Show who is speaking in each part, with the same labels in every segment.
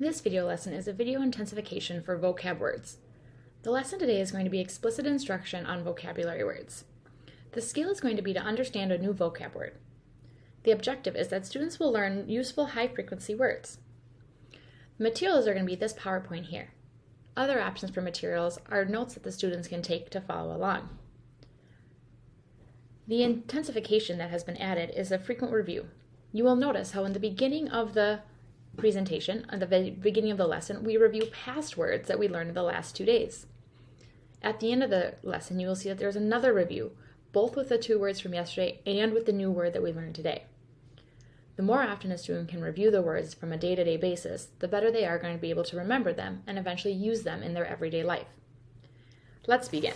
Speaker 1: This video lesson is a video intensification for vocab words. The lesson today is going to be explicit instruction on vocabulary words. The skill is going to be to understand a new vocab word. The objective is that students will learn useful high-frequency words. The materials are going to be this PowerPoint here. Other options for materials are notes that the students can take to follow along. The intensification that has been added is a frequent review. You will notice how in the beginning of the presentation, at the beginning of the lesson, we review past words that we learned in the last 2 days. At the end of the lesson, you will see that there's another review, both with the 2 words from yesterday and with the new word that we learned today. The more often a student can review the words from a day-to-day basis, the better they are going to be able to remember them and eventually use them in their everyday life. Let's begin.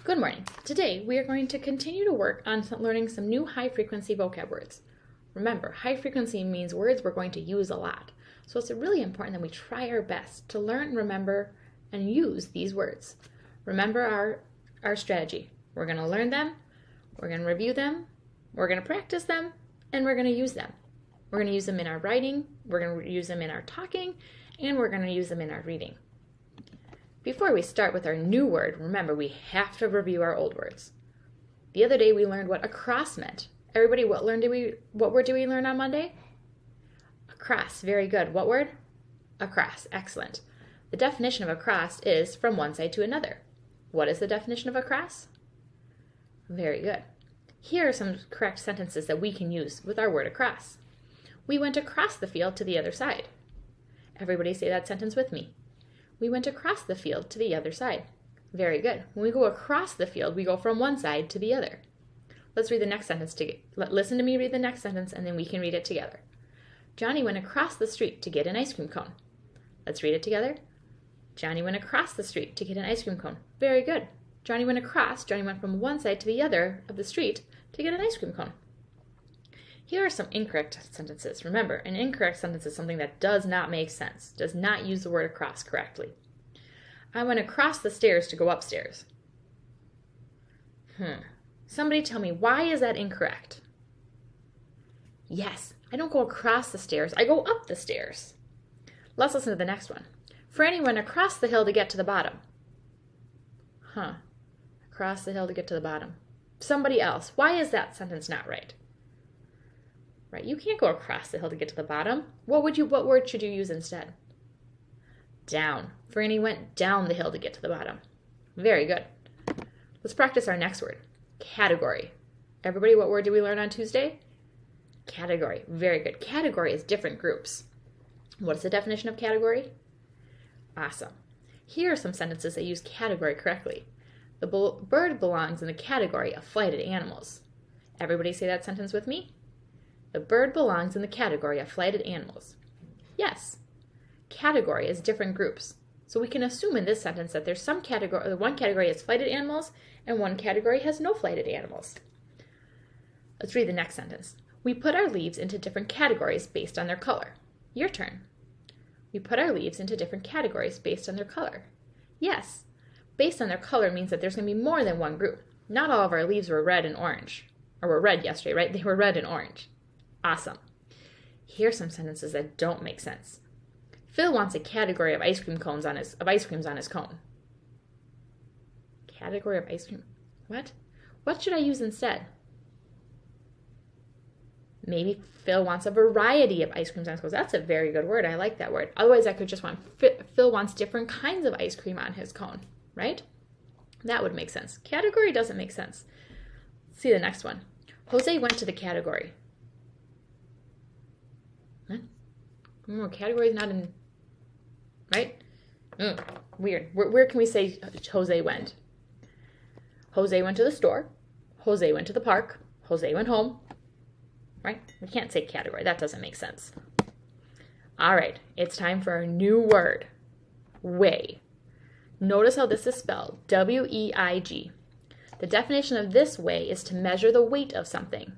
Speaker 1: Good morning. Today, we are going to continue to work on learning some new high-frequency vocab words. Remember, high frequency means words we're going to use a lot. So it's really important that we try our best to learn, remember, and use these words. Remember our strategy. We're going to learn them, we're going to review them, we're going to practice them, and we're going to use them. We're going to use them in our writing, we're going to use them in our talking, and we're going to use them in our reading. Before we start with our new word, remember we have to review our old words. The other day we learned what across meant. Everybody, what word did we learn on Monday? Across, very good. What word? Across, excellent. The definition of across is from one side to another. What is the definition of across? Very good. Here are some correct sentences that we can use with our word across. We went across the field to the other side. Everybody say that sentence with me. We went across the field to the other side. Very good. When we go across the field, we go from one side to the other. Let's read the next sentence together. Listen to me read the next sentence, and then we can read it together. Johnny went across the street to get an ice cream cone. Let's read it together. Johnny went across the street to get an ice cream cone. Very good. Johnny went from one side to the other of the street to get an ice cream cone. Here are some incorrect sentences. Remember, an incorrect sentence is something that does not make sense, does not use the word across correctly. I went across the stairs to go upstairs. Somebody tell me, why is that incorrect? Yes, I don't go across the stairs, I go up the stairs. Let's listen to the next one. Franny went across the hill to get to the bottom. Across the hill to get to the bottom. Somebody else, why is that sentence not right? Right, you can't go across the hill to get to the bottom. What word should you use instead? Down. Franny went down the hill to get to the bottom. Very good. Let's practice our next word. Category. Everybody, what word did we learn on Tuesday? Category. Very good. Category is different groups. What is the definition of category? Awesome. Here are some sentences that use category correctly. The bird belongs in the category of flighted animals. Everybody say that sentence with me. The bird belongs in the category of flighted animals. Yes. Category is different groups. So we can assume in this sentence that there's some category, one category has flighted animals and one category has no flighted animals. Let's read the next sentence. We put our leaves into different categories based on their color. Your turn. We put our leaves into different categories based on their color. Yes, based on their color means that there's going to be more than one group. Not all of our leaves were red and orange. Or were red yesterday, right? They were red and orange. Awesome. Here are some sentences that don't make sense. Phil wants a category of ice creams on his cone. Category of ice cream. What? What should I use instead? Maybe Phil wants a variety of ice creams on his cone. That's a very good word. I like that word. Otherwise, I could just want Phil wants different kinds of ice cream on his cone, right? That would make sense. Category doesn't make sense. Let's see the next one. Jose went to the category. What? Category is not in... Right? Weird. Where can we say Jose went? Jose went to the store. Jose went to the park. Jose went home. Right? We can't say category. That doesn't make sense. All right. It's time for our new word. Weigh. Notice how this is spelled. W-E-I-G. The definition of this weigh is to measure the weight of something.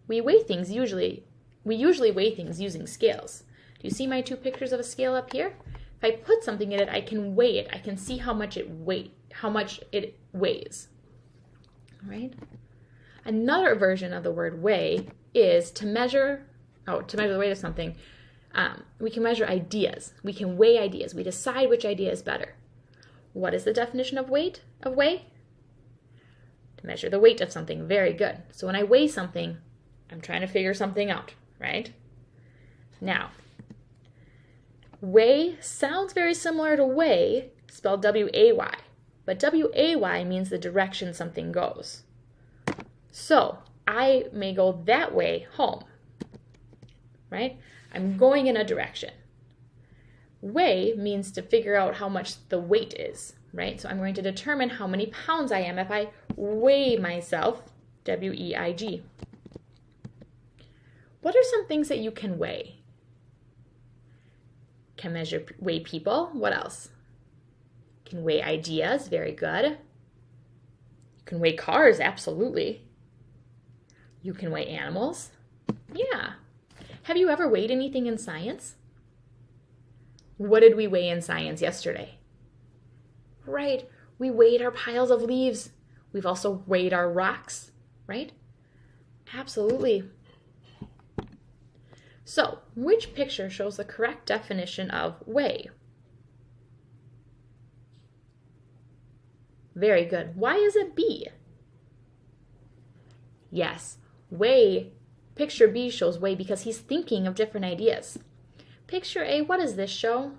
Speaker 1: We usually weigh things using scales. Do you see my 2 pictures of a scale up here? If I put something in it, I can weigh it. I can see how much it weighs. All right? Another version of the word weigh is to measure the weight of something We can measure ideas. We can weigh ideas. We decide which idea is better. What is the definition of weight? Of weigh? To measure the weight of something. Very good. So when I weigh something, I'm trying to figure something out, right? Now, weigh sounds very similar to weigh, spelled W-A-Y. But W-A-Y means the direction something goes. So I may go that way home, right? I'm going in a direction. Weigh means to figure out how much the weight is, right? So I'm going to determine how many pounds I am if I weigh myself, W-E-I-G. What are some things that you can weigh? Can weigh people. What else? Can weigh ideas. Very good. You can weigh cars. Absolutely. You can weigh animals. Yeah. Have you ever weighed anything in science? What did we weigh in science yesterday? Right. We weighed our piles of leaves. We've also weighed our rocks, right? Absolutely. So, which picture shows the correct definition of weigh? Very good. Why is it B? Yes, weigh. Picture B shows weigh because he's thinking of different ideas. Picture A, what does this show?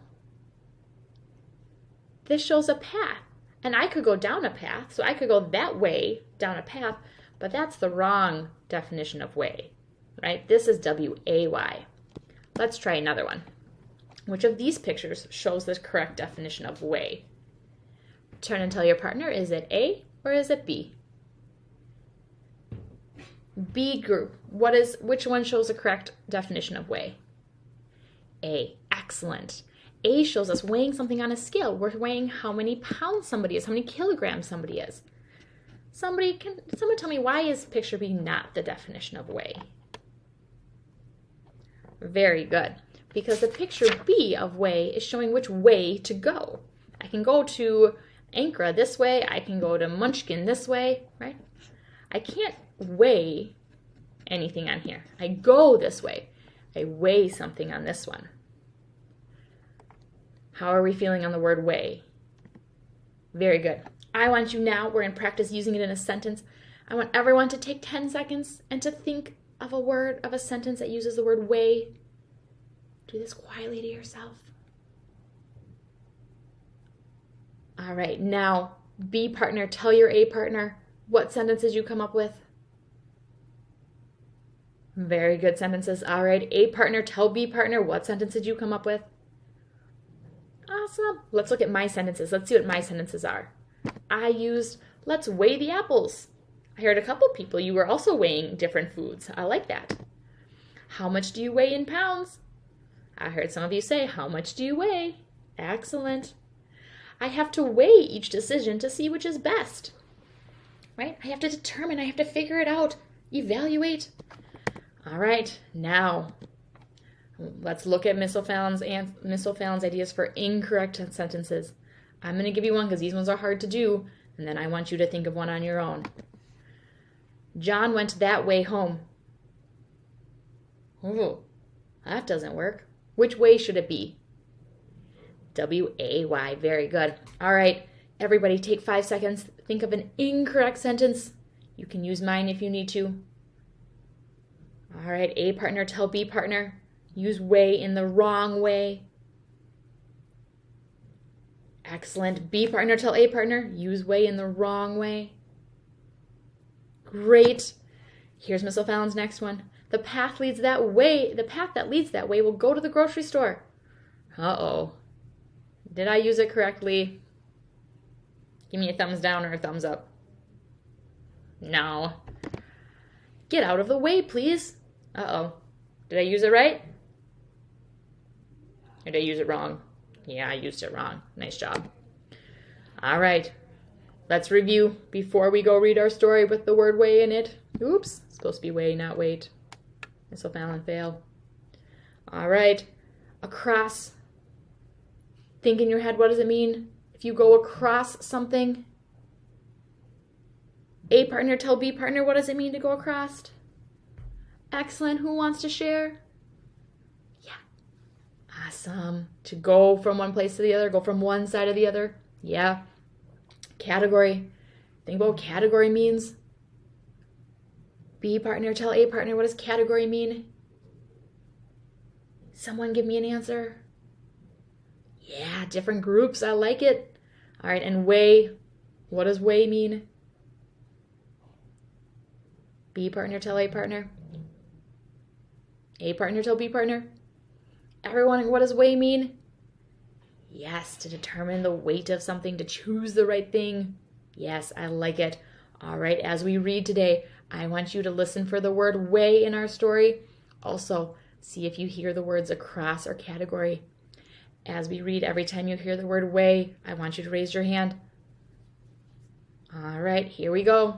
Speaker 1: This shows a path. And I could go down a path, so I could go that way down a path, but that's the wrong definition of weigh, right? This is W-A-Y. Let's try another one. Which of these pictures shows the correct definition of weigh? Turn and tell your partner, is it A or is it B? B group, which one shows the correct definition of weigh? A, excellent. A shows us weighing something on a scale. We're weighing how many pounds somebody is, how many kilograms somebody is. Someone tell me, why is picture B not the definition of weigh? Very good. Because the picture B of weigh is showing which way to go. I can go to Ankara this way, I can go to Munchkin this way, right? I can't weigh anything on here. I go this way. I weigh something on this one. How are we feeling on the word weigh? Very good. I want you now, we're going to practice using it in a sentence. I want everyone to take 10 seconds and to think of a word, of a sentence that uses the word weigh. Do this quietly to yourself. All right, now, B partner, tell your A partner what sentences you come up with. Very good sentences. All right, A partner, tell B partner what sentence did you come up with? Awesome. Let's look at my sentences. Let's see what my sentences are. I used, let's weigh the apples. I heard a couple people, you were also weighing different foods. I like that. How much do you weigh in pounds? I heard some of you say, how much do you weigh? Excellent. I have to weigh each decision to see which is best. Right? I have to determine, I have to figure it out, evaluate. All right, now let's look at Miss O'Fallon's ideas for incorrect sentences. I'm going to give you one because these ones are hard to do, and then I want you to think of one on your own. John went that way home. Oh, that doesn't work. Which way should it be? W-A-Y. Very good. All right, everybody take 5 seconds. Think of an incorrect sentence. You can use mine if you need to. All right, A partner, tell B partner. Use weigh in the wrong way. Excellent. B partner, tell A partner. Use weigh in the wrong way. Great. Here's Miss O'Fallon's next one. The path leads that way. The path that leads that way will go to the grocery store. Uh-oh. Did I use it correctly? Give me a thumbs down or a thumbs up. No. Get out of the way, please. Uh-oh. Did I use it right? Or did I use it wrong? Yeah, I used it wrong. Nice job. All right. Let's review before we go read our story with the word weigh in it. Oops. It's supposed to be weigh, not wait. Miss O'Fallon fail. All right. Across. Think in your head, what does it mean? If you go across something. A partner, tell B partner, what does it mean to go across? Excellent. Who wants to share? Yeah. Awesome. To go from one place to the other, go from one side to the other. Yeah. Category. Think about what category means. B partner, tell A partner, what does category mean? Someone give me an answer. Yeah, different groups. I like it. All right, and way. What does way mean? B partner, tell A partner. A partner, tell B partner. Everyone, what does weigh mean? Yes, to determine the weight of something, to choose the right thing. Yes, I like it. All right, as we read today, I want you to listen for the word weigh in our story. Also, see if you hear the words across or category. As we read, every time you hear the word weigh, I want you to raise your hand. All right, here we go.